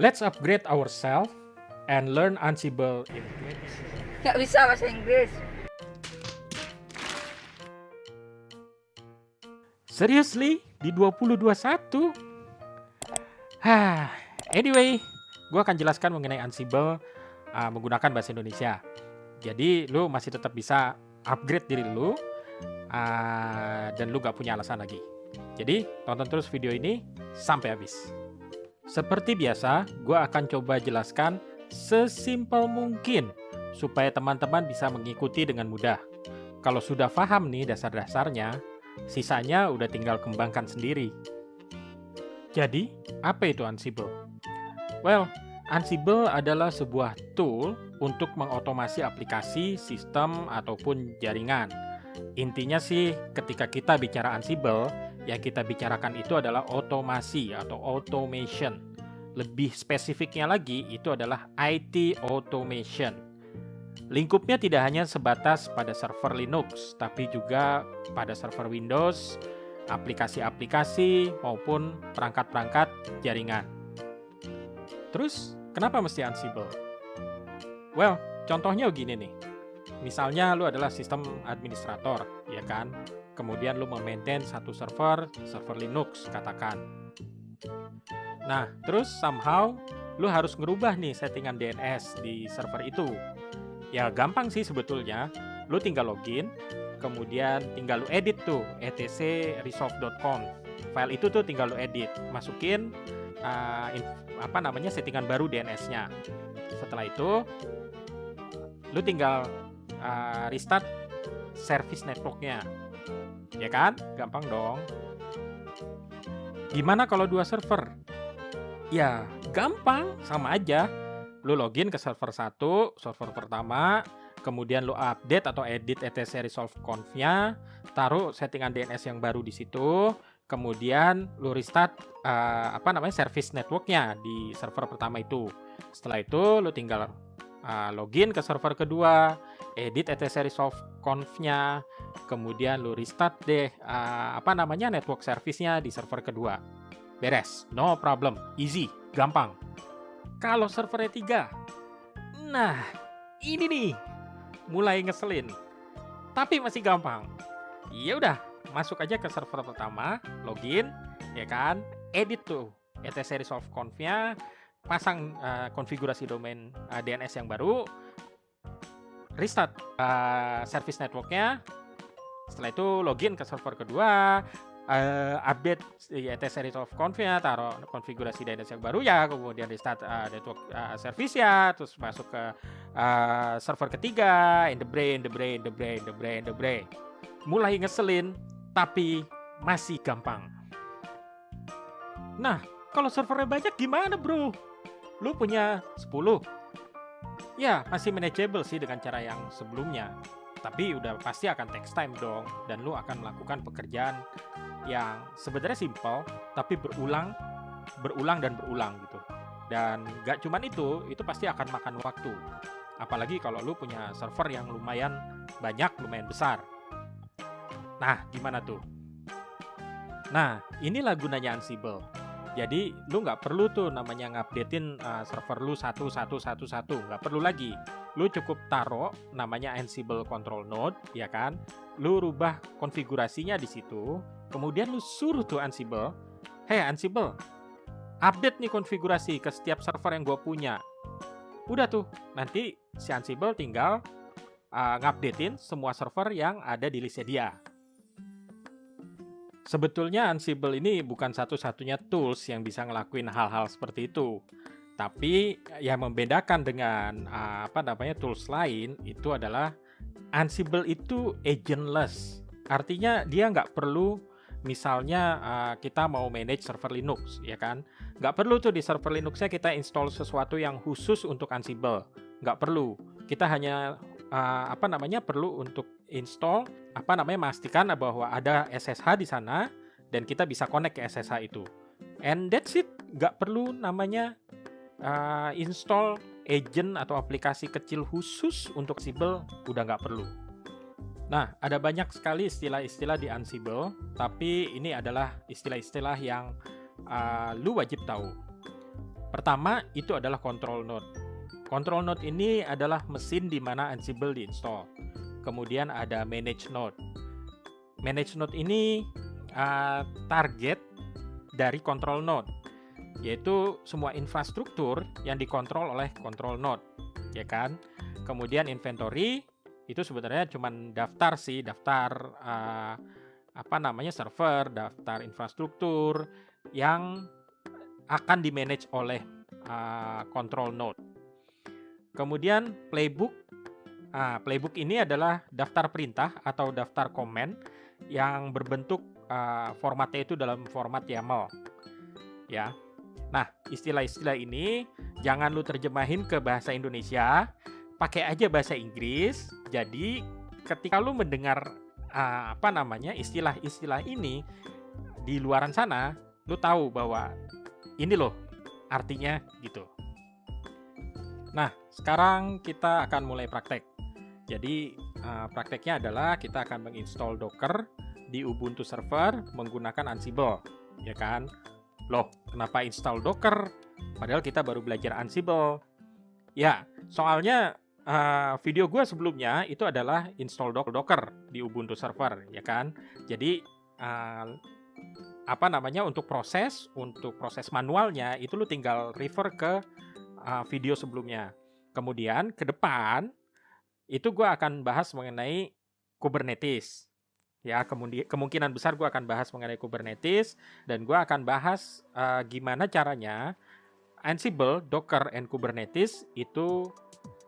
Let's upgrade ourselves and learn Ansible in 20. Nggak bisa bahasa Inggris. Seriously? Di 2021? Anyway, gue akan jelaskan mengenai Ansible menggunakan bahasa Indonesia. Jadi, lu masih tetap bisa upgrade diri lu dan lu gak punya alasan lagi. Jadi, tonton terus video ini sampai habis. Seperti biasa, gue akan coba jelaskan sesimpel mungkin supaya teman-teman bisa mengikuti dengan mudah. Kalau sudah paham nih dasar-dasarnya, sisanya udah tinggal kembangkan sendiri. Jadi, apa itu Ansible? Well, Ansible adalah sebuah tool untuk mengotomasi aplikasi, sistem, ataupun jaringan. Intinya sih, ketika kita bicara Ansible, yang kita bicarakan itu adalah otomasi atau automation. Lebih spesifiknya lagi, itu adalah IT automation. Lingkupnya tidak hanya sebatas pada server Linux, tapi juga pada server Windows, aplikasi-aplikasi, maupun perangkat-perangkat jaringan. Terus, kenapa mesti Ansible? Well, contohnya gini nih. Misalnya lu adalah sistem administrator, ya kan? Kemudian lu memaintain satu server Linux, katakan. Nah, terus somehow lu harus ngerubah nih settingan DNS di server itu. Ya gampang sih sebetulnya, lu tinggal login, kemudian tinggal lu edit tuh etcresolve.com. File itu tuh tinggal lu edit, masukin settingan baru DNS-nya. Setelah itu, lu tinggal restart service network-nya. Ya kan? Gampang dong. Gimana kalau dua server? Ya, gampang, sama aja. Lu login ke server 1, server pertama, kemudian lu update atau edit etcresolve.conf-nya, taruh settingan DNS yang baru di situ, kemudian lu restart service network-nya di server pertama itu. Setelah itu lu tinggal login ke server kedua, edit etcresolve.conf-nya, kemudian lu restart deh network service-nya di server kedua. Beres, no problem, easy, gampang. Kalau servernya 3, nah ini nih mulai ngeselin, tapi masih gampang. Ya udah, masuk aja ke server pertama, login, ya kan, edit tuh etcresolve.conf-nya, pasang konfigurasi domain DNS yang baru, restart service network-nya. Setelah itu login ke server kedua, update etcresolve.conf-nya, taruh konfigurasi DNS yang baru ya, kemudian restart network service-nya, terus masuk ke server ketiga, in the brain. Mulai ngeselin, tapi masih gampang. Nah, kalau servernya banyak gimana bro? Lu punya 10? Ya, masih manageable sih dengan cara yang sebelumnya. Tapi udah pasti akan takes time dong, dan lu akan melakukan pekerjaan yang sebenarnya simple, tapi berulang gitu. Dan gak cuman itu pasti akan makan waktu. Apalagi kalau lu punya server yang lumayan banyak, lumayan besar. Nah, gimana tuh? Nah, inilah gunanya Ansible. Jadi, lu nggak perlu tuh namanya ngupdatein server lu satu. Nggak perlu lagi. Lu cukup taruh namanya Ansible Control Node, ya kan? Lu rubah konfigurasinya di situ. Kemudian lu suruh tuh Ansible, hey Ansible, update nih konfigurasi ke setiap server yang gue punya. Udah tuh, nanti si Ansible tinggal ngupdatein semua server yang ada di listnya dia. Sebetulnya Ansible ini bukan satu-satunya tools yang bisa ngelakuin hal-hal seperti itu. Tapi yang membedakan dengan tools lain itu adalah Ansible itu agentless. Artinya dia nggak perlu, misalnya kita mau manage server Linux, ya kan? Nggak perlu tuh di server Linuxnya kita install sesuatu yang khusus untuk Ansible. Nggak perlu. Kita hanya perlu untuk install memastikan bahwa ada SSH di sana dan kita bisa connect ke SSH itu. And that's it. Nggak perlu namanya install agent atau aplikasi kecil khusus untuk Ansible, udah nggak perlu. Nah, ada banyak sekali istilah-istilah di Ansible, tapi ini adalah istilah-istilah yang lu wajib tahu. Pertama, itu adalah control node. Control node ini adalah mesin di mana Ansible diinstal. Kemudian ada manage node. Manage node ini target dari control node, yaitu semua infrastruktur yang dikontrol oleh control node, ya kan? Kemudian inventory itu sebenarnya cuma daftar server, daftar infrastruktur yang akan di-manage oleh control node. Kemudian playbook. Playbook ini adalah daftar perintah atau daftar komen yang berbentuk formatnya itu dalam format YAML. Ya. Nah, istilah-istilah ini jangan lu terjemahin ke bahasa Indonesia, pakai aja bahasa Inggris. Jadi ketika lu mendengar istilah-istilah ini di luaran sana, lu tahu bahwa ini loh artinya gitu. Nah, sekarang kita akan mulai praktek. Jadi prakteknya adalah kita akan menginstall Docker di Ubuntu server menggunakan Ansible, ya kan? Loh, kenapa install Docker? Padahal kita baru belajar Ansible. Ya, soalnya video gue sebelumnya itu adalah install Docker di Ubuntu server, ya kan? Jadi untuk proses manualnya itu lu tinggal refer ke video sebelumnya. Kemudian ke depan itu gue akan bahas mengenai Kubernetes. Ya, kemungkinan besar gue akan bahas mengenai Kubernetes dan gue akan bahas gimana caranya Ansible, Docker, and Kubernetes itu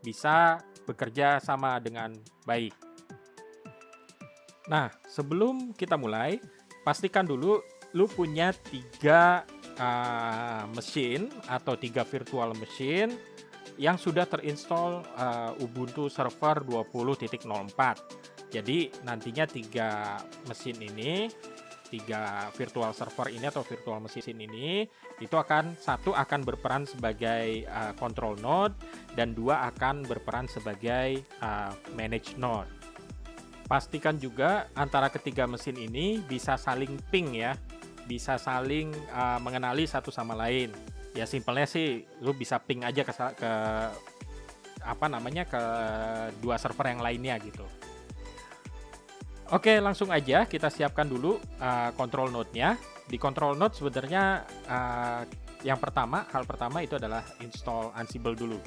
bisa bekerja sama dengan baik. Nah, sebelum kita mulai, pastikan dulu lu punya 3 mesin atau 3 virtual machine yang sudah terinstall Ubuntu Server 20.04. Jadi nantinya 3 mesin ini, 3 virtual server ini atau virtual mesin ini, itu satu akan berperan sebagai control node dan 2 akan berperan sebagai manage node. Pastikan juga antara ketiga mesin ini bisa saling ping ya, bisa saling mengenali satu sama lain. Ya simpelnya sih lu bisa ping aja ke 2 server yang lainnya gitu. Oke, langsung aja kita siapkan dulu control node-nya. Di control node sebenarnya hal pertama itu adalah install Ansible dulu.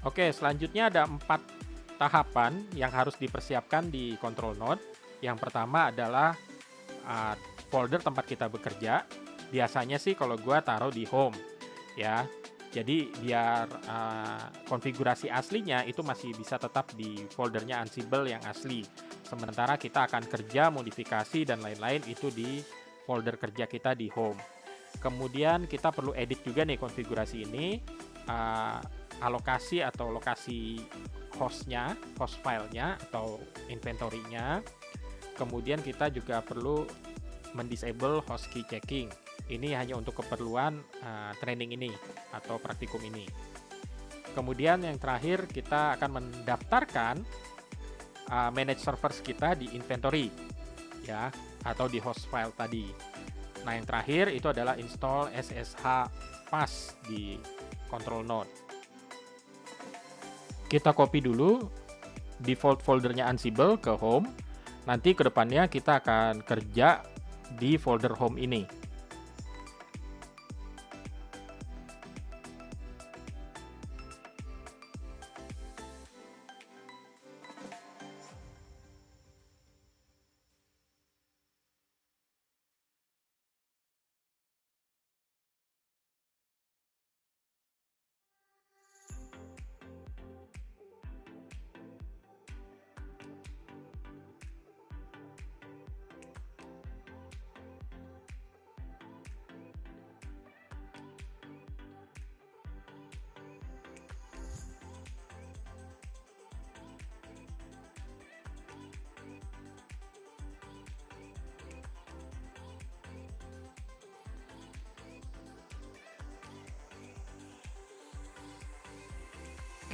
Oke, selanjutnya ada 4 tahapan yang harus dipersiapkan di control node. Yang pertama adalah folder tempat kita bekerja. Biasanya sih kalau gua taruh di home ya. Jadi biar konfigurasi aslinya itu masih bisa tetap di foldernya Ansible yang asli. Sementara kita akan kerja, modifikasi dan lain-lain itu di folder kerja kita di home. Kemudian kita perlu edit juga nih konfigurasi ini. Alokasi atau lokasi hostnya, host filenya atau inventory-nya. Kemudian kita juga perlu mendisable host key checking. Ini hanya untuk keperluan training ini atau praktikum ini. Kemudian yang terakhir kita akan mendaftarkan manage servers kita di inventory ya atau di host file tadi. Nah, yang terakhir itu adalah install SSH pass di control node. Kita copy dulu default foldernya Ansible ke home. Nanti kedepannya kita akan kerja di folder home ini.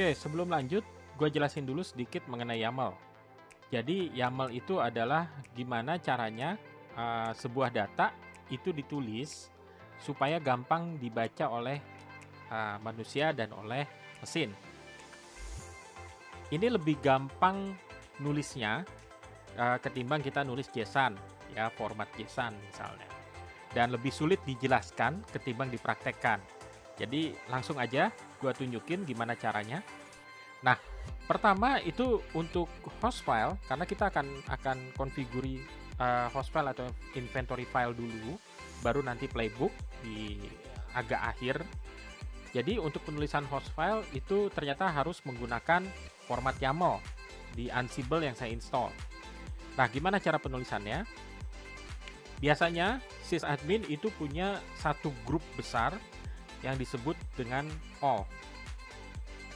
Oke, sebelum lanjut, gue jelasin dulu sedikit mengenai YAML. Jadi YAML itu adalah gimana caranya sebuah data itu ditulis supaya gampang dibaca oleh manusia dan oleh mesin. Ini lebih gampang nulisnya ketimbang kita nulis JSON, ya format JSON misalnya. Dan lebih sulit dijelaskan ketimbang dipraktekkan. Jadi langsung aja gue tunjukin gimana caranya. Nah, pertama itu untuk host file, karena kita akan konfiguri host file atau inventory file dulu, baru nanti playbook di agak akhir. Jadi untuk penulisan host file itu ternyata harus menggunakan format YAML di Ansible yang saya install. Nah, gimana cara penulisannya? Biasanya sysadmin itu punya satu grup besar yang disebut dengan all.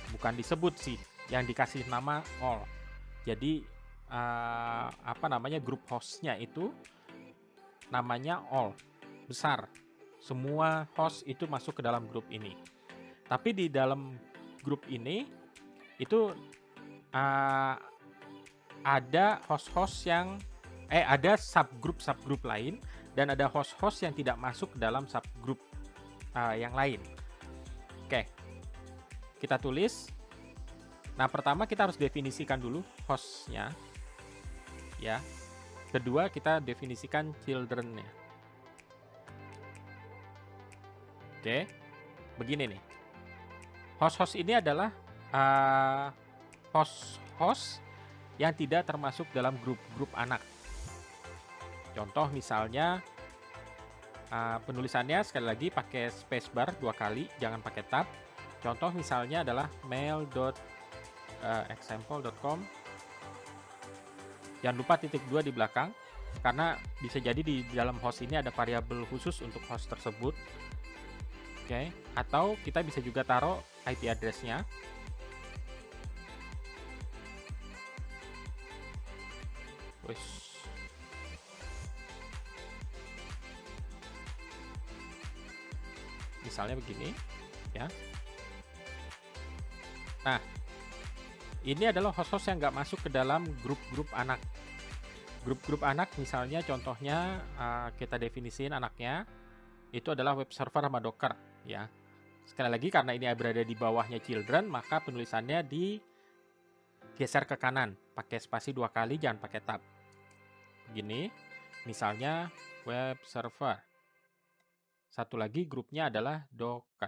Bukan disebut sih, yang dikasih nama all. Jadi grup hostnya itu namanya all, besar. Semua host itu masuk ke dalam grup ini. Tapi di dalam grup ini itu ada host-host yang ada subgroup lain, dan ada host-host yang tidak masuk ke dalam subgroup yang lain. Oke, kita tulis. Nah, pertama kita harus definisikan dulu hostnya, ya. Kedua kita definisikan children-nya. Oke, begini nih. Host-host ini adalah host-host yang tidak termasuk dalam grup anak. Contoh misalnya penulisannya sekali lagi pakai spacebar 2 kali, jangan pakai tab. Contoh misalnya adalah mail.example.com. Jangan lupa titik 2 di belakang, karena bisa jadi di dalam host ini ada variabel khusus untuk host tersebut. Oke, atau kita bisa juga taruh IP address-nya. Misalnya begini, ya. Nah, ini adalah host-host yang nggak masuk ke dalam grup-grup anak. Grup-grup anak misalnya contohnya kita definisiin anaknya itu adalah web server sama Docker, ya. Sekali lagi karena ini berada di bawahnya children, maka penulisannya digeser ke kanan, pakai spasi 2 kali, jangan pakai tab. Begini, misalnya web server. Satu lagi grupnya adalah Docker.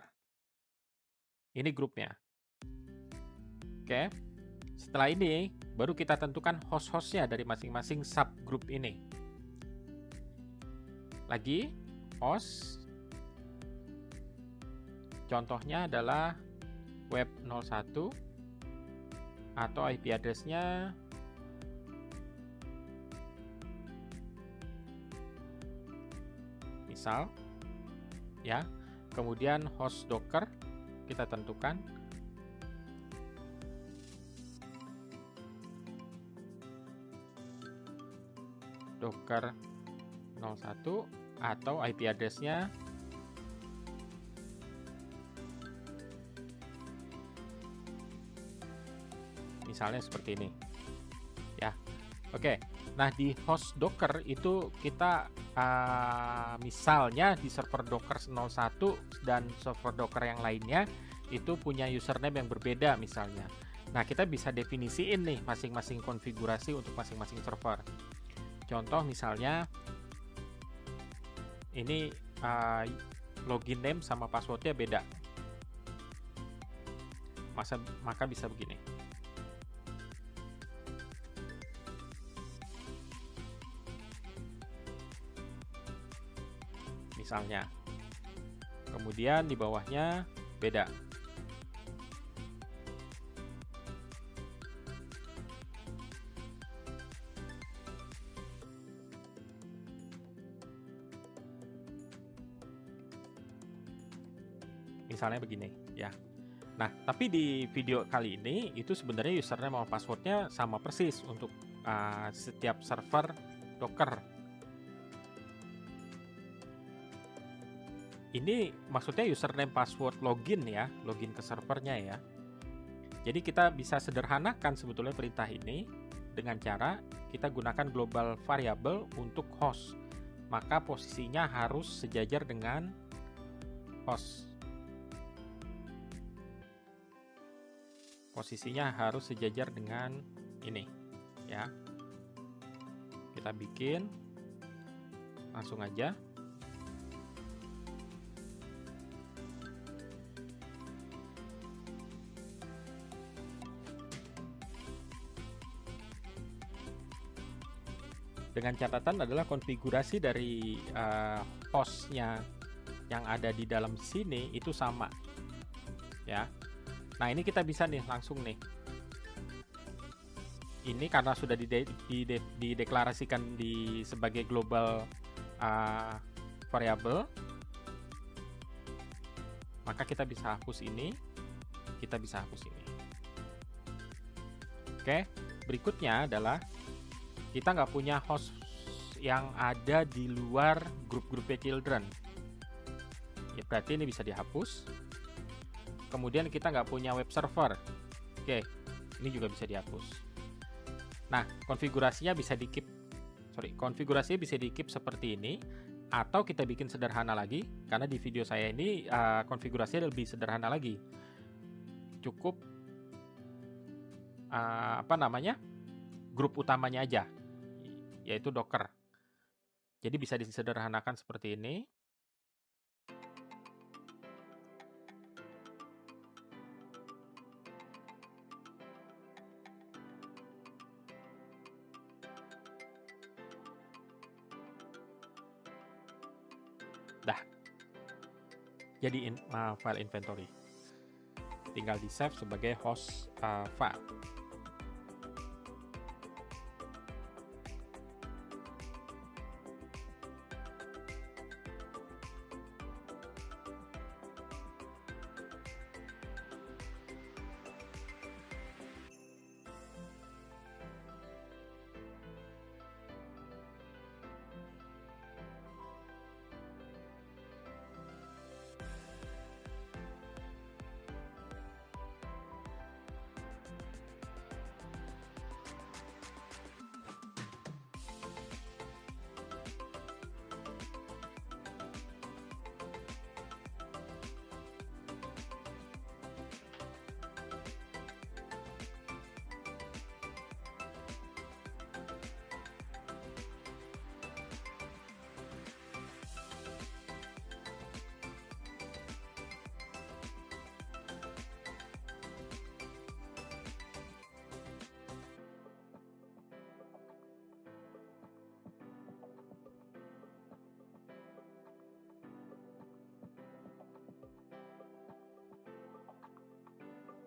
Ini grupnya. Oke. Setelah ini, baru kita tentukan host-hostnya dari masing-masing subgroup ini. Lagi, host. Contohnya adalah web 01 atau IP address-nya misal, ya. Kemudian host Docker kita tentukan. Docker 01 atau IP address-nya misalnya seperti ini, ya. Oke, nah di host Docker itu kita misalnya di server Docker 01 dan server Docker yang lainnya itu punya username yang berbeda misalnya. Nah, kita bisa definisiin nih masing-masing konfigurasi untuk masing-masing server. Contoh misalnya ini login name sama passwordnya beda, maka bisa begini. Misalnya, kemudian di bawahnya beda. Misalnya begini, ya. Nah, tapi di video kali ini itu sebenarnya username sama passwordnya sama persis untuk setiap server Docker. Ini maksudnya username password login ya, login ke servernya ya. Jadi kita bisa sederhanakan sebetulnya perintah ini dengan cara kita gunakan global variable untuk host. Maka posisinya harus sejajar dengan host. Posisinya harus sejajar dengan ini, ya. Kita bikin langsung aja. Dengan catatan adalah konfigurasi dari hostnya yang ada di dalam sini itu sama, ya. Nah, ini kita bisa nih langsung nih. Ini karena sudah dideklarasikan sebagai global variable, maka kita bisa hapus ini, kita bisa hapus ini. Oke, berikutnya adalah kita nggak punya host yang ada di luar grup-grupnya children. Ya, berarti ini bisa dihapus. Kemudian kita nggak punya web server. Oke, ini juga bisa dihapus. Nah, konfigurasinya bisa konfigurasinya bisa di-keep seperti ini, atau kita bikin sederhana lagi, karena di video saya ini konfigurasinya lebih sederhana lagi. Cukup grup utamanya aja, yaitu Docker. Jadi bisa disederhanakan seperti ini. Dah. Jadi file inventory. Tinggal di save sebagai host file.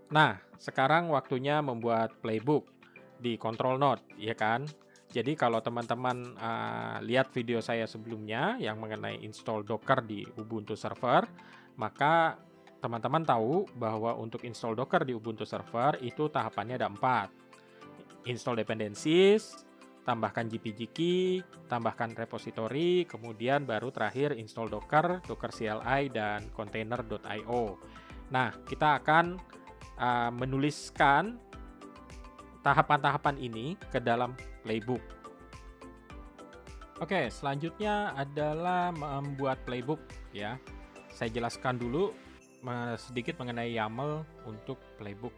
Nah, sekarang waktunya membuat playbook di control node, ya kan? Jadi kalau teman-teman lihat video saya sebelumnya yang mengenai install Docker di Ubuntu Server, maka teman-teman tahu bahwa untuk install Docker di Ubuntu Server itu tahapannya ada 4. Install dependencies, tambahkan GPG key, tambahkan repository, kemudian baru terakhir install Docker, Docker CLI, dan container.io. Nah, kita akan menuliskan tahapan-tahapan ini ke dalam playbook. Oke, selanjutnya adalah membuat playbook, ya. Saya jelaskan dulu sedikit mengenai YAML untuk playbook.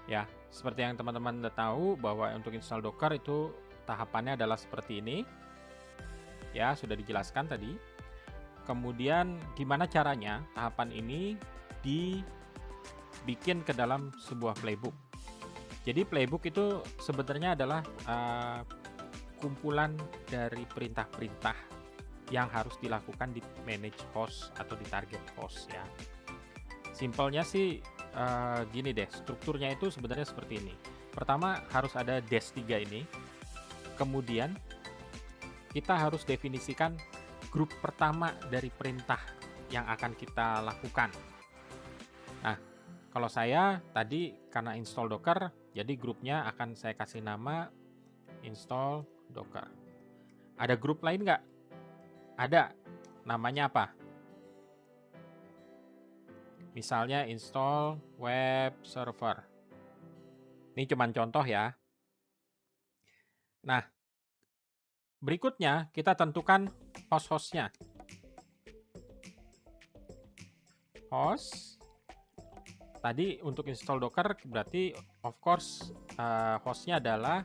Ya, seperti yang teman-teman udah tahu bahwa untuk install Docker itu tahapannya adalah seperti ini. Ya, sudah dijelaskan tadi. Kemudian gimana caranya tahapan ini dibikin ke dalam sebuah playbook. Jadi playbook itu sebenarnya adalah kumpulan dari perintah-perintah yang harus dilakukan di manage host atau di target host, ya. Simpelnya sih gini deh, strukturnya itu sebenarnya seperti ini. Pertama harus ada -3 ini. Kemudian kita harus definisikan grup pertama dari perintah yang akan kita lakukan. Nah, kalau saya tadi karena install Docker, jadi grupnya akan saya kasih nama install Docker. Ada grup lain nggak? Ada. Namanya apa? Misalnya install web server. Ini cuman contoh ya. Nah, berikutnya kita tentukan host-hostnya. Host. Tadi untuk install Docker berarti of course hostnya adalah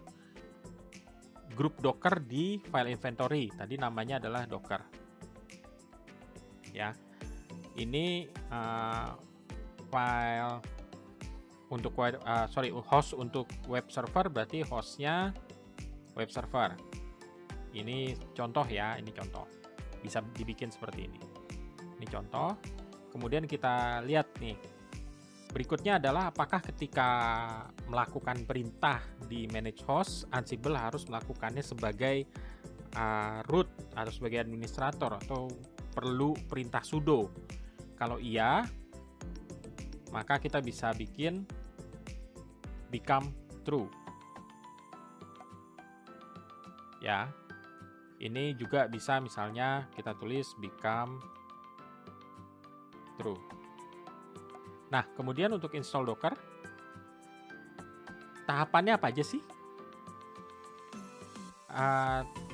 grup Docker di file inventory. Tadi namanya adalah Docker. Ya, ini file untuk host untuk web server berarti hostnya web server. Ini contoh ya, ini contoh. Bisa dibikin seperti ini. Ini contoh. Kemudian kita lihat nih. Berikutnya adalah apakah ketika melakukan perintah di manage host, Ansible harus melakukannya sebagai root atau sebagai administrator atau perlu perintah sudo. Kalau iya, maka kita bisa bikin become true. Ya. Ini juga bisa misalnya kita tulis become true. Nah, kemudian untuk install Docker, tahapannya apa aja sih?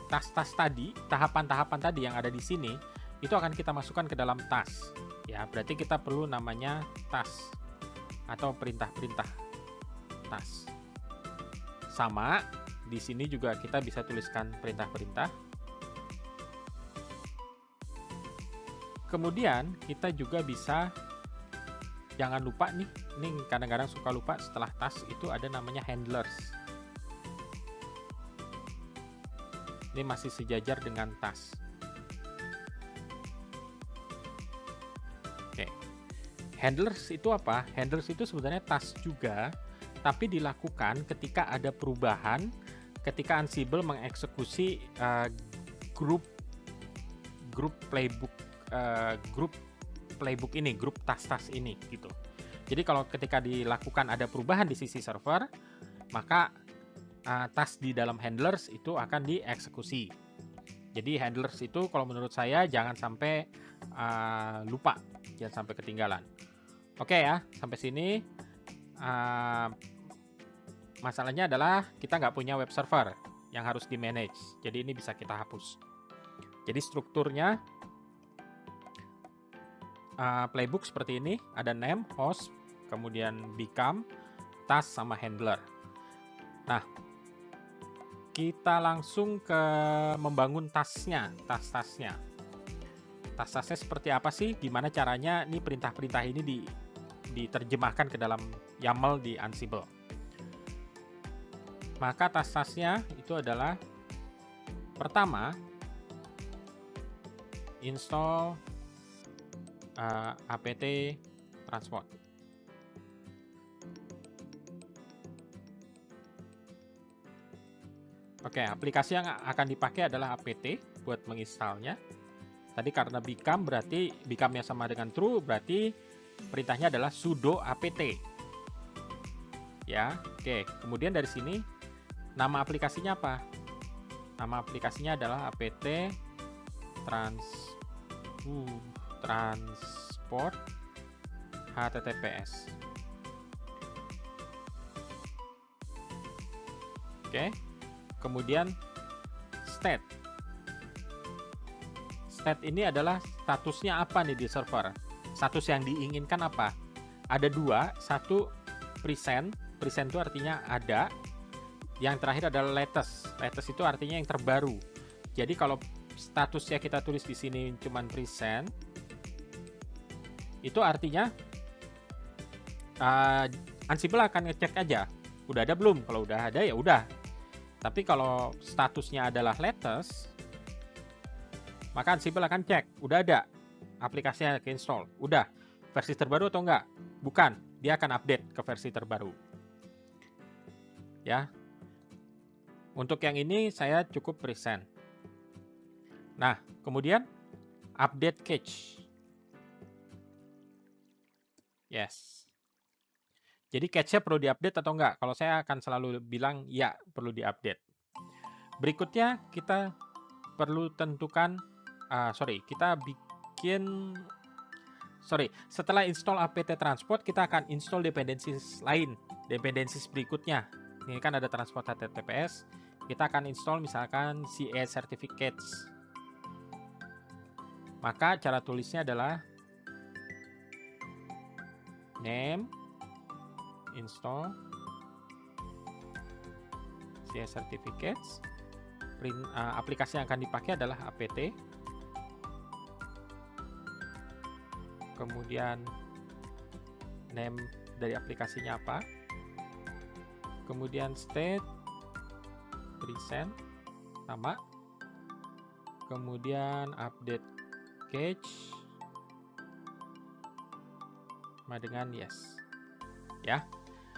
Tas-tas tadi, tahapan-tahapan tadi yang ada di sini, itu akan kita masukkan ke dalam tas. Ya, berarti kita perlu namanya tas atau perintah-perintah tas. Sama, di sini juga kita bisa tuliskan perintah-perintah. Kemudian kita juga bisa, jangan lupa nih, ini kadang-kadang suka lupa, setelah tas itu ada namanya handlers. Ini masih sejajar dengan tas. Oke. Handlers itu apa? Handlers itu sebenarnya tas juga, tapi dilakukan ketika ada perubahan, ketika Ansible mengeksekusi grup playbook ini, grup tas-tas ini gitu. Jadi kalau ketika dilakukan ada perubahan di sisi server, maka tas di dalam handlers itu akan dieksekusi. Jadi handlers itu kalau menurut saya jangan sampai lupa, jangan sampai ketinggalan. Oke ya, sampai sini masalahnya adalah kita nggak punya web server yang harus di manage. Jadi ini bisa kita hapus. Jadi strukturnya playbook seperti ini, ada name, host, kemudian become, task, sama handler. Nah, kita langsung ke membangun tasnya, tas-tasnya. Tas-tasnya seperti apa sih? Gimana caranya nih perintah-perintah ini diterjemahkan ke dalam YAML di Ansible. Maka tas-tasnya itu adalah pertama, install apt transport. Oke, aplikasi yang akan dipakai adalah apt buat menginstalnya. Tadi karena become berarti become-nya sama dengan true, berarti perintahnya adalah sudo apt. Ya, oke. Kemudian dari sini nama aplikasinya apa? Nama aplikasinya adalah apt transport https. Oke. Kemudian state. State ini adalah statusnya apa nih di server? Status yang diinginkan apa? Ada dua, satu present. Present itu artinya ada. Yang terakhir adalah latest. Latest itu artinya yang terbaru. Jadi kalau statusnya kita tulis di sini cuman present, itu artinya Ansible akan ngecek aja, udah ada belum? Kalau udah ada ya udah. Tapi kalau statusnya adalah latest, maka Ansible akan cek, udah ada aplikasinya ke-install, udah versi terbaru atau enggak? Bukan, dia akan update ke versi terbaru. Ya. Untuk yang ini saya cukup present. Nah, kemudian update cache. Yes. Jadi cache-nya perlu diupdate atau enggak? Kalau saya akan selalu bilang ya, perlu diupdate. Berikutnya kita perlu tentukan, kita bikin setelah install apt transport kita akan install dependencies lain, dependencies berikutnya. Ini kan ada transport HTTPS, kita akan install misalkan CA certificates. Maka cara tulisnya adalah name install CA certificates. Aplikasi yang akan dipakai adalah apt, kemudian name dari aplikasinya apa, kemudian state present sama, kemudian update cache sama dengan yes ya.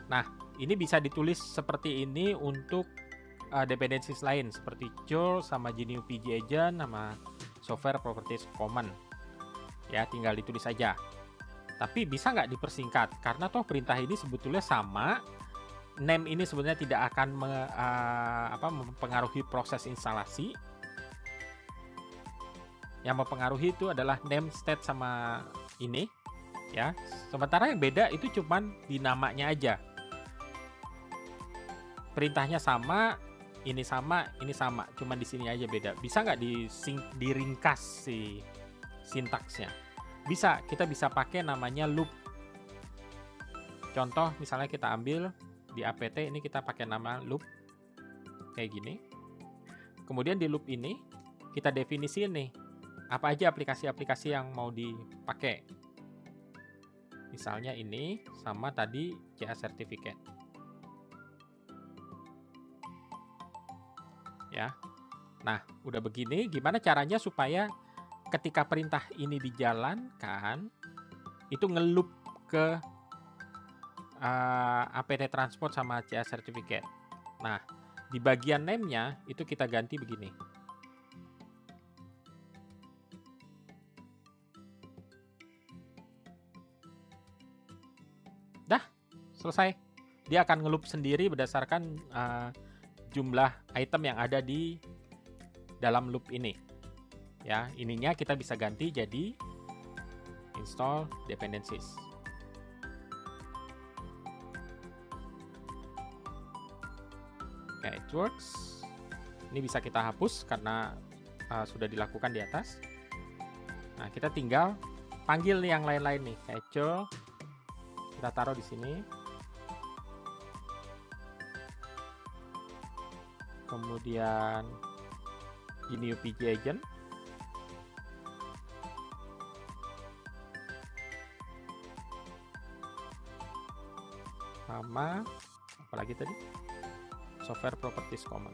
Nah, ini bisa ditulis seperti ini untuk dependencies lain seperti curl sama GNU PG agent sama software properties common ya, tinggal ditulis saja. Tapi bisa nggak dipersingkat, karena toh perintah ini sebetulnya sama, name ini sebenarnya tidak akan mempengaruhi proses instalasi. Yang mempengaruhi itu adalah name, state sama ini ya. Sementara yang beda itu cuman di namanya aja. Perintahnya sama, ini sama, cuman di sini aja beda. Bisa nggak diringkas si sintaksnya? Bisa, kita bisa pakai namanya loop. Contoh misalnya kita ambil di apt ini, kita pakai nama loop kayak gini. Kemudian di loop ini kita definisiin nih apa aja aplikasi-aplikasi yang mau dipakai. Misalnya ini sama tadi CA certificate. Ya. Nah, udah begini, gimana caranya supaya ketika perintah ini dijalankan itu ngeloop ke apt transport sama CA certificate. Nah, di bagian name-nya itu kita ganti begini. Dah, selesai. Dia akan ngeloop sendiri berdasarkan jumlah item yang ada di dalam loop ini. Ya, ininya kita bisa ganti jadi install dependencies. Oke, it works. Ini bisa kita hapus karena sudah dilakukan di atas. Nah, kita tinggal panggil yang lain-lain nih, kayak curl. Kita taruh di sini. Kemudian GNU PG agent. Sama apalagi tadi? Software properties common.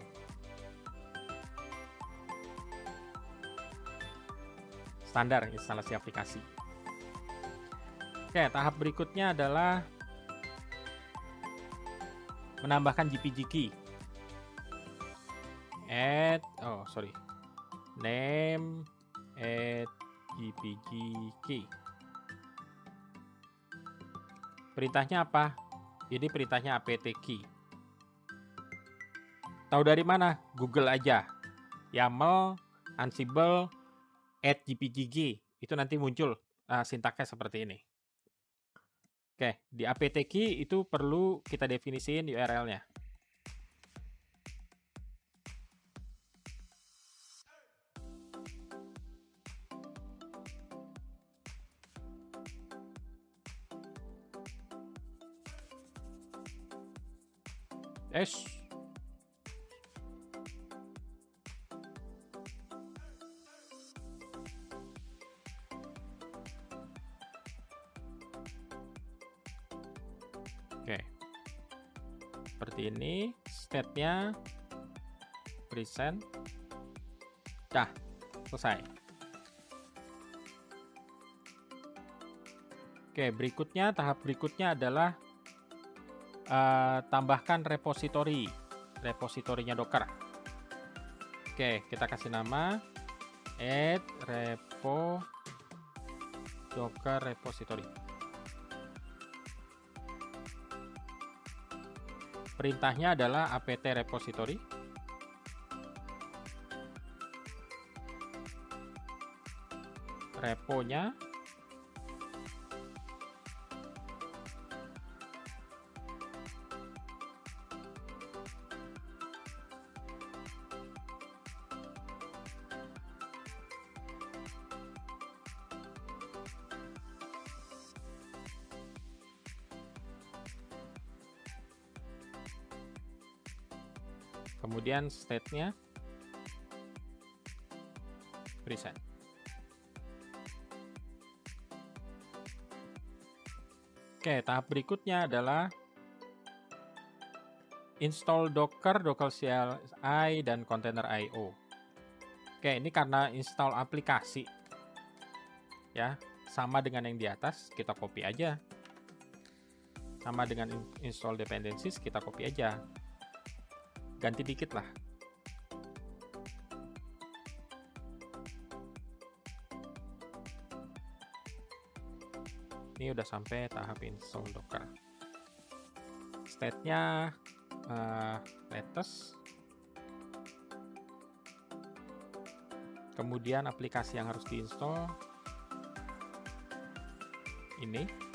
Standar instalasi aplikasi. Oke, tahap berikutnya adalah menambahkan GPG key. Name add GPG key. Perintahnya apa? Ini perintahnya apt key. Tahu dari mana? Google aja. YAML Ansible add GPG key. Itu nanti muncul sintaksnya seperti ini. Oke, di apt key itu perlu kita definisiin URL-nya. Oke, seperti ini. State-nya present. Dah, selesai. Oke, berikutnya, tahap berikutnya adalah tambahkan repositorinya Docker. Oke, kita kasih nama add repo Docker repository. Perintahnya adalah apt repository. Reponya Kemudian state-nya reset. Oke, tahap berikutnya adalah install Docker, Docker CLI, dan Container IO. Oke, ini karena install aplikasi, ya, sama dengan yang di atas, kita copy aja. Sama dengan install dependencies, kita copy aja. Ganti dikit lah. Ini udah sampai tahap install Docker. State-nya latest. Kemudian aplikasi yang harus diinstal ini.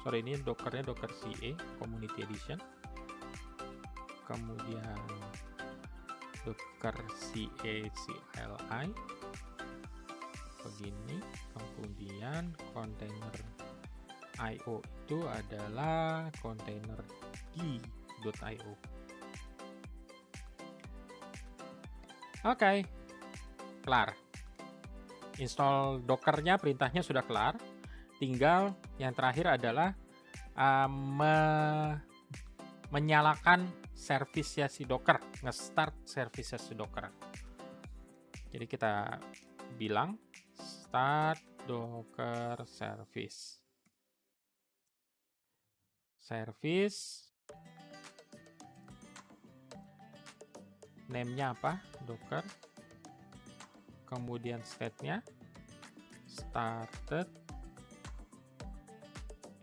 Sorry, ini Dockernya Docker CA Community Edition. Kemudian Docker CA CLI begini. Kemudian container IO itu adalah container d.io. Oke, kelar. Install Dockernya, perintahnya sudah kelar. Tinggal yang terakhir adalah menyalakan servisnya si Docker, nge-start servisnya si Docker. Jadi kita bilang start Docker service. Service name-nya apa? Docker. Kemudian state-nya started,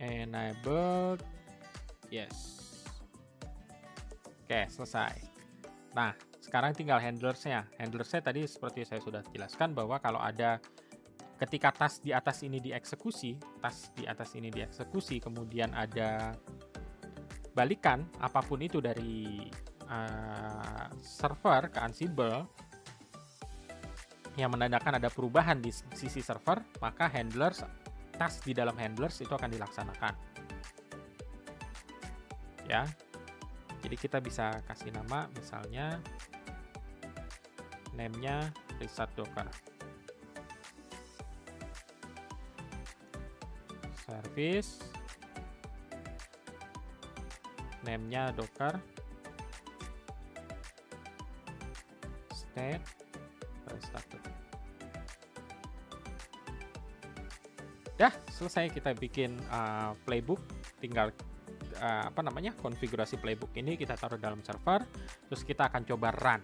enabled, yes. Oke, selesai. Nah, sekarang tinggal handlersnya. Handlersnya tadi seperti saya sudah jelaskan bahwa kalau ada ketika task di atas ini dieksekusi, kemudian ada balikan apapun itu dari server ke Ansible yang menandakan ada perubahan di sisi server, maka task di dalam handlers itu akan dilaksanakan. Ya. Jadi kita bisa kasih nama, misalnya name-nya restart Docker. Service name-nya Docker. State restart. Dah, selesai kita bikin playbook. Tinggal konfigurasi playbook ini kita taruh dalam server, terus kita akan coba run.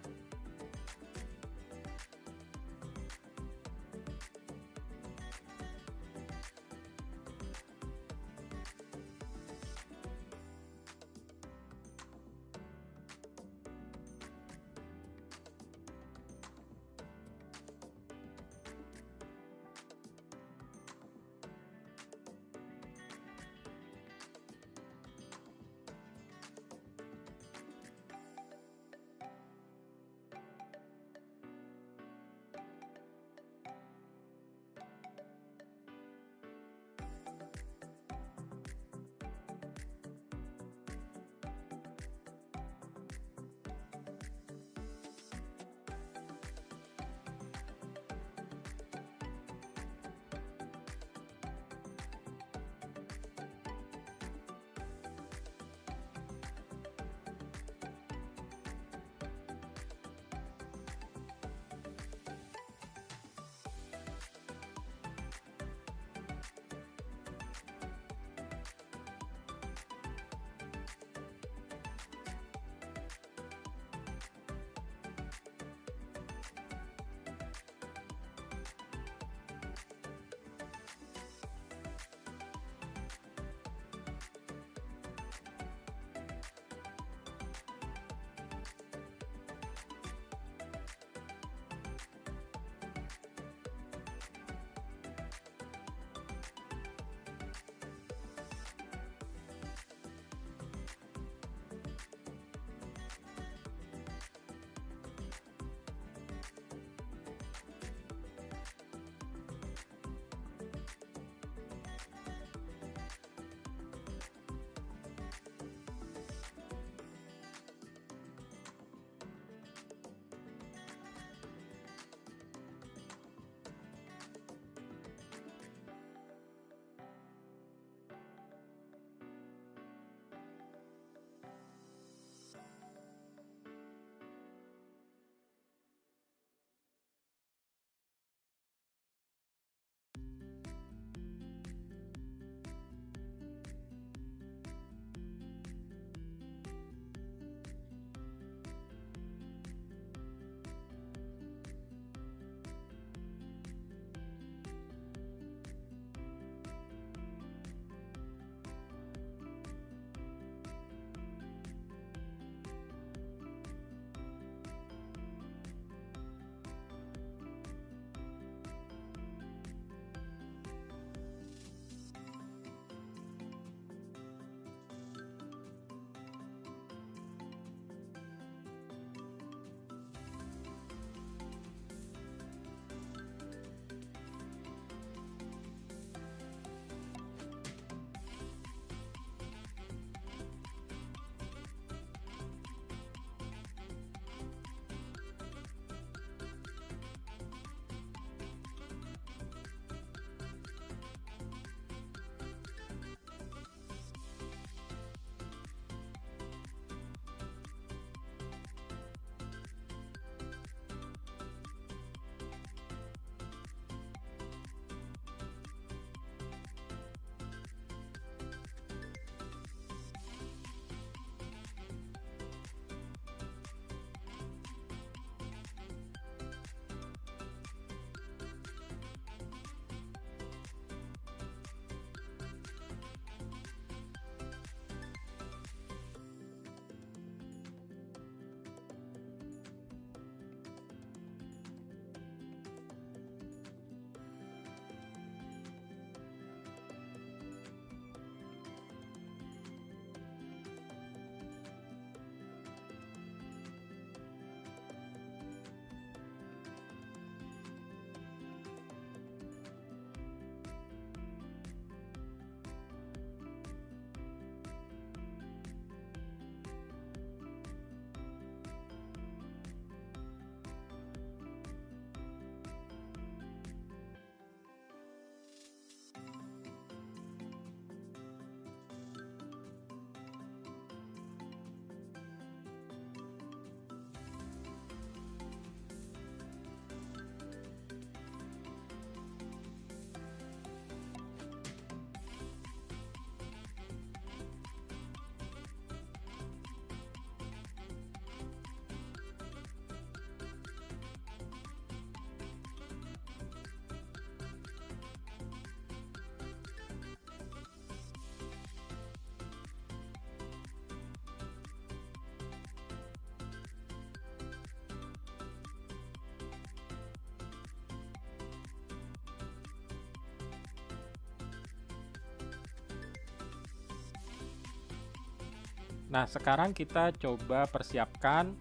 Nah, sekarang kita coba persiapkan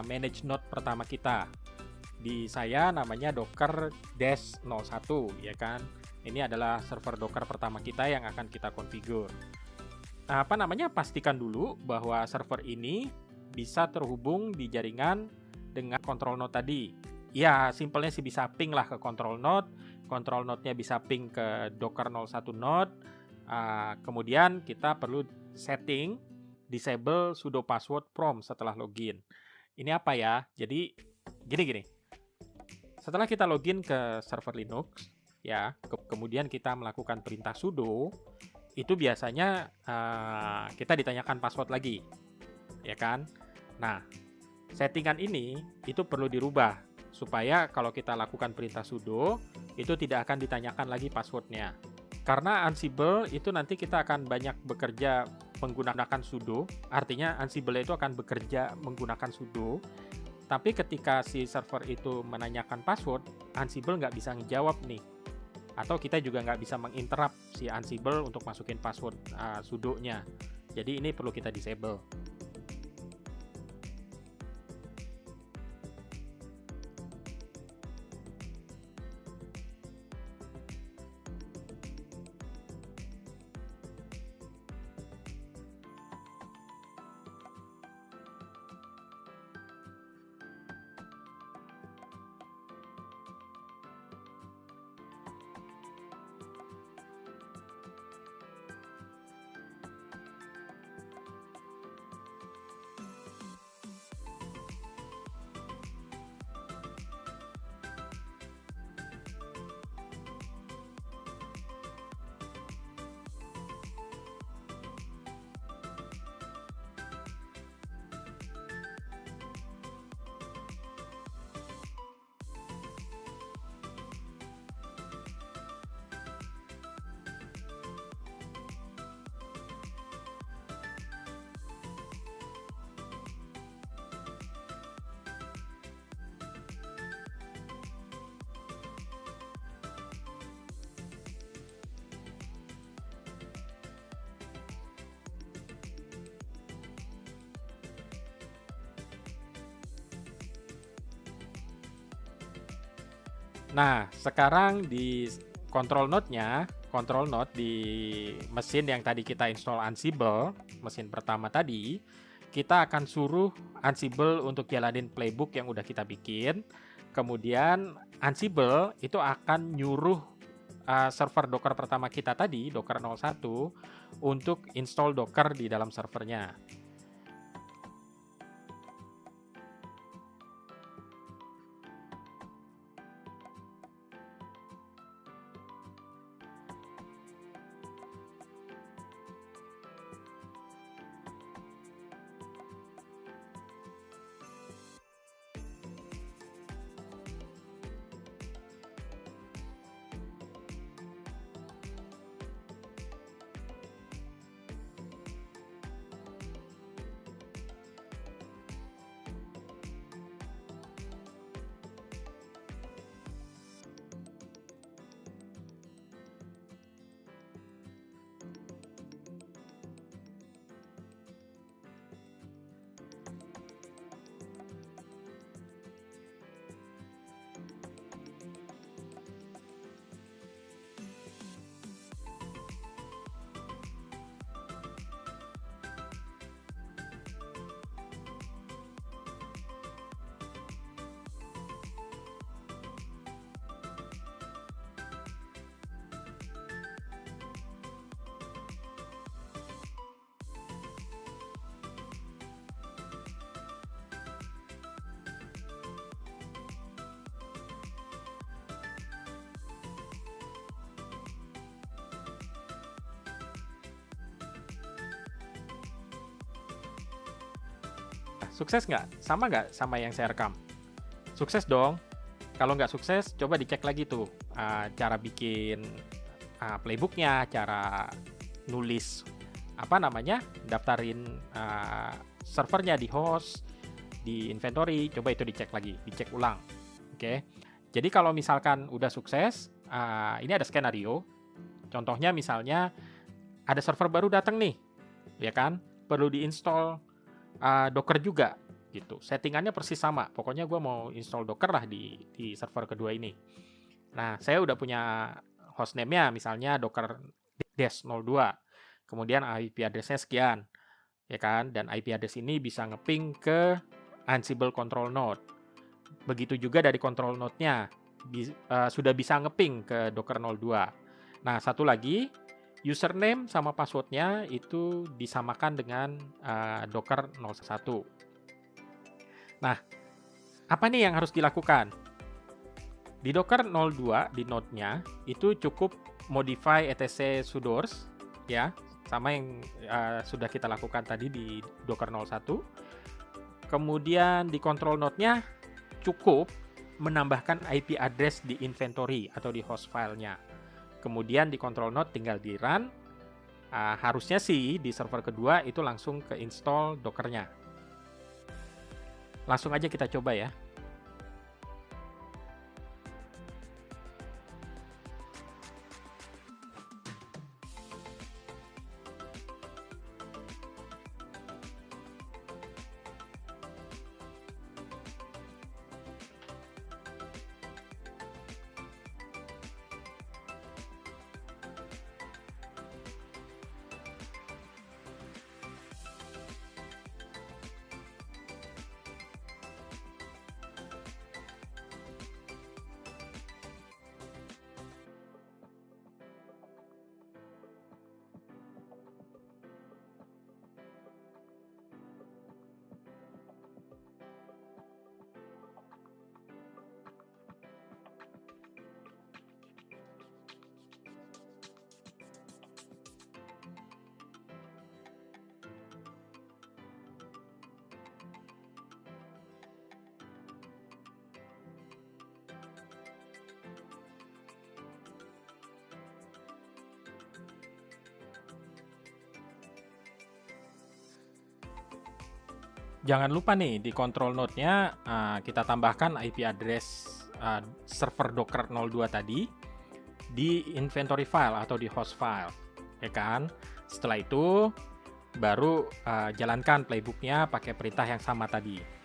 manage node pertama kita. Di saya namanya Docker Dash 01, ya kan. Ini adalah server Docker pertama kita yang akan kita configure. Pastikan dulu bahwa server ini bisa terhubung di jaringan dengan control node tadi. Ya, simpelnya sih bisa ping lah ke control node-nya bisa ping ke Docker 01 node. Kemudian kita perlu setting disable sudo password prompt setelah login. Ini apa ya? Jadi gini. Setelah kita login ke server Linux, ya, kemudian kita melakukan perintah sudo, itu biasanya kita ditanyakan password lagi, ya kan? Nah, settingan ini itu perlu dirubah supaya kalau kita lakukan perintah sudo itu tidak akan ditanyakan lagi passwordnya. Karena Ansible itu nanti kita akan banyak bekerja menggunakan sudo, artinya Ansible itu akan bekerja menggunakan sudo. Tapi ketika si server itu menanyakan password, Ansible nggak bisa ngejawab nih. Atau kita juga nggak bisa menginterrupt si Ansible untuk masukin password sudo-nya. Jadi ini perlu kita disable. Nah, sekarang di control node di mesin yang tadi kita install Ansible, mesin pertama tadi, kita akan suruh Ansible untuk jalanin playbook yang udah kita bikin. Kemudian Ansible itu akan nyuruh server Docker pertama kita tadi, Docker 01, untuk install Docker di dalam servernya. Sukses nggak? Sama nggak sama yang saya rekam? Sukses dong. Kalau nggak sukses, coba dicek lagi tuh cara bikin playbooknya, cara nulis daftarin servernya di host, di inventory, coba itu dicek lagi, dicek ulang. Oke. Jadi kalau misalkan udah sukses, ini ada skenario. Contohnya misalnya ada server baru datang nih, ya kan? perlu diinstal Docker juga gitu. Settingannya persis sama. Pokoknya gue mau install Docker lah di server kedua ini. Nah, saya udah punya hostname-nya, misalnya Docker -02. Kemudian IP address-nya sekian, ya kan? Dan IP address ini bisa ngeping ke Ansible control node. Begitu juga dari control node-nya sudah bisa ngeping ke Docker 02. Nah, satu lagi, username sama password-nya itu disamakan dengan Docker 01. Nah, apa nih yang harus dilakukan? Di Docker 02, di node-nya, itu cukup modify etc sudoers, ya, sama yang sudah kita lakukan tadi di Docker 01. Kemudian di control node-nya cukup menambahkan IP address di inventory atau di host file-nya. Kemudian di control node tinggal di run. Harusnya sih di server kedua itu langsung ke install Docker-nya. Langsung aja kita coba ya. Jangan lupa nih di control node-nya kita tambahkan IP address server Docker 02 tadi di inventory file atau di host file, ya kan? Setelah itu baru jalankan playbook-nya pakai perintah yang sama tadi.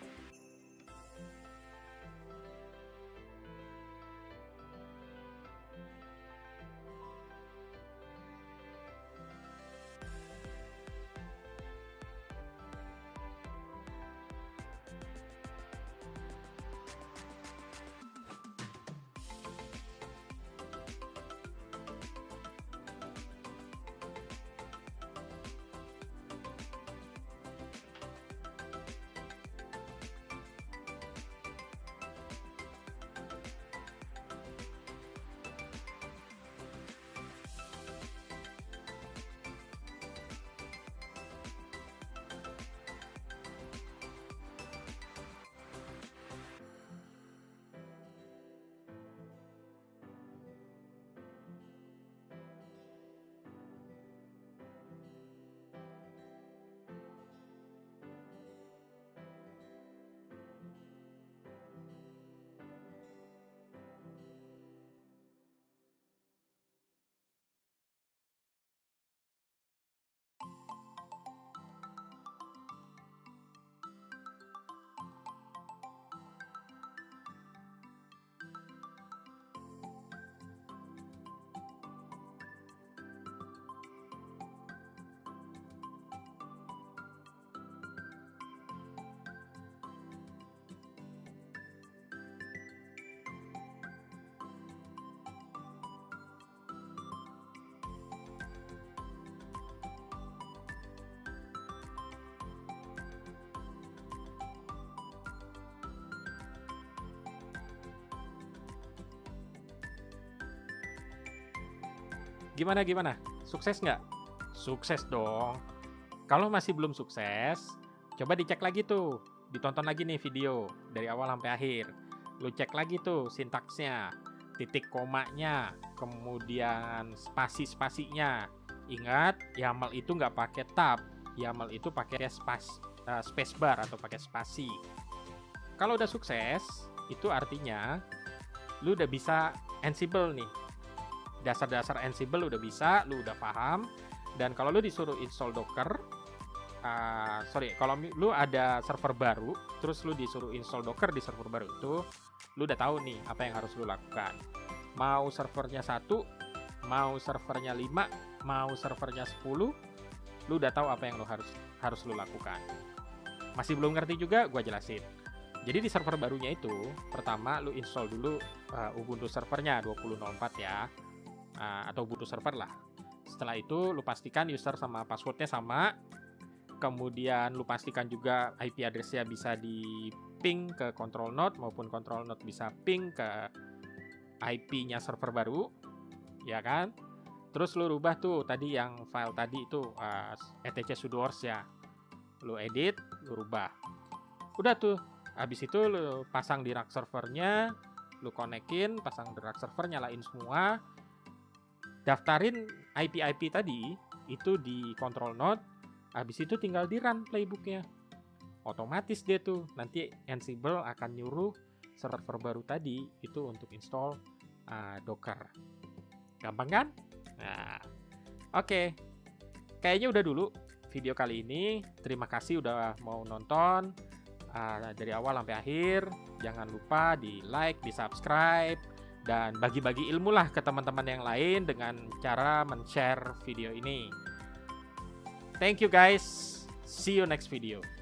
Gimana? Sukses nggak? Sukses dong. Kalau masih belum sukses, coba dicek lagi tuh. Ditonton lagi nih video dari awal sampai akhir. Lu cek lagi tuh sintaksnya, titik komanya, kemudian spasi-spasinya. Ingat, YAML itu nggak pakai tab. YAML itu pakai spacebar atau pakai spasi. Kalau udah sukses, itu artinya lu udah bisa Ansible nih. Dasar-dasar Ansible udah bisa, lu udah paham. Dan kalau lu disuruh install Docker, kalau lu ada server baru, terus lu disuruh install Docker di server baru itu, lu udah tahu nih apa yang harus lu lakukan. Mau servernya 1, mau servernya 5, mau servernya 10, lu udah tahu apa yang lu harus lu lakukan. Masih belum ngerti juga, gua jelasin. Jadi di server barunya itu, pertama lu install dulu Ubuntu servernya 20.04 ya, atau Ubuntu server lah. Setelah itu lu pastikan user sama passwordnya sama. Kemudian lu pastikan juga IP address-nya bisa di ping ke control node, maupun control node bisa ping ke IP-nya server baru, ya kan? Terus lu rubah tuh tadi yang file tadi itu etc sudoers ya, lu edit, lu rubah. Udah tuh, habis itu lu pasang di rack servernya, lu konekin, pasang di rack server, nyalain semua, daftarin IP-IP tadi itu di control node. Habis itu tinggal di run playbooknya. Otomatis dia tuh nanti Ansible akan nyuruh server baru tadi itu untuk install Docker. Gampang kan? Nah, oke. Kayaknya udah dulu video kali ini. Terima kasih udah mau nonton dari awal sampai akhir. Jangan lupa di like, di subscribe, dan bagi-bagi ilmu lah ke teman-teman yang lain dengan cara men-share video ini. Thank you guys. See you next video.